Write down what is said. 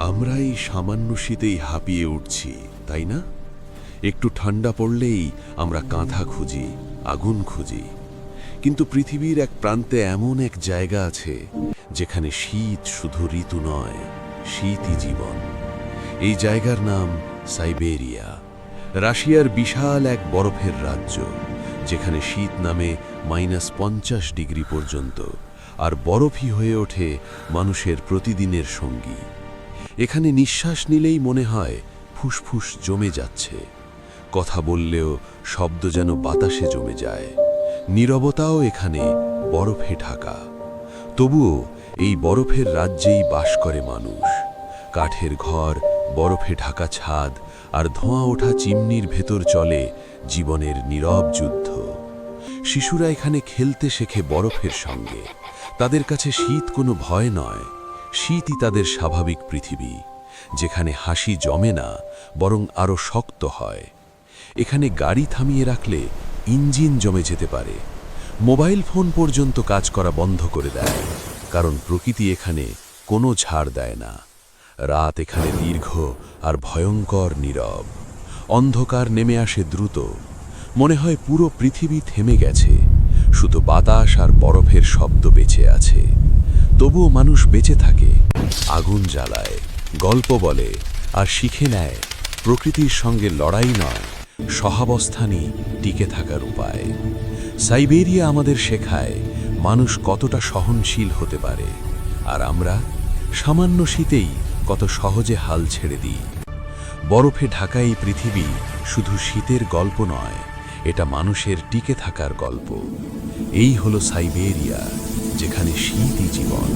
আমরা এই সামান্য শীতেই হাঁপিয়ে উঠছি, তাই না? একটু ঠান্ডা পড়লেই আমরা কাঁথা খুঁজি, আগুন খুঁজি। কিন্তু পৃথিবীর এক প্রান্তে এমন এক জায়গা আছে যেখানে শীত শুধু ঋতু নয়, শীতই জীবন। এই জায়গার নাম সাইবেরিয়া, রাশিয়ার বিশাল এক বরফের রাজ্য, যেখানে শীত নামে -50 ডিগ্রি পর্যন্ত, আর বরফই হয়ে ওঠে মানুষের প্রতিদিনের সঙ্গী। এখানে নিঃশ্বাস নিলেই মনে হয় ফুসফুস জমে যাচ্ছে, কথা বললেও শব্দ যেন বাতাসে জমে যায়। নীরবতাও এখানে বরফে ঢাকা। তবুও এই বরফের রাজ্যেই বাস করে মানুষ। কাঠের ঘর, বরফে ঢাকা ছাদ আর ধোঁয়া ওঠা চিমনির ভেতর চলে জীবনের নীরব যুদ্ধ। শিশুরা এখানে খেলতে শেখে বরফের সঙ্গে। তাদের কাছে শীত কোনো ভয় নয়, শীতই তাদের স্বাভাবিক পৃথিবী, যেখানে হাসি জমে না, বরং আরও শক্ত হয়। এখানে গাড়ি থামিয়ে রাখলে ইঞ্জিন জমে যেতে পারে, মোবাইল ফোন পর্যন্ত কাজ করা বন্ধ করে দেয়, কারণ প্রকৃতি এখানে কোনো ছাড় দেয় না। রাত এখানে দীর্ঘ আর ভয়ঙ্কর নীরব। অন্ধকার নেমে আসে দ্রুত, মনে হয় পুরো পৃথিবী থেমে গেছে, শুধু বাতাস আর বরফের শব্দ বেঁচে আছে। তবুও মানুষ বেঁচে থাকে, আগুন জ্বালায়, গল্প বলে, আর শিখে নেয় প্রকৃতির সঙ্গে লড়াই নয়, সহাবস্থানই টিকে থাকার উপায়। সাইবেরিয়া আমাদের শেখায় মানুষ কতটা সহনশীল হতে পারে, আর আমরা সামান্য শীতেই কত সহজে হাল ছেড়ে দিই। বরফে ঢাকা এই পৃথিবী শুধু শীতের গল্প নয়, এটা মানুষের টিকে থাকার গল্প। এই হলো সাইবেরিয়া, যেখানে শীতই জীবন।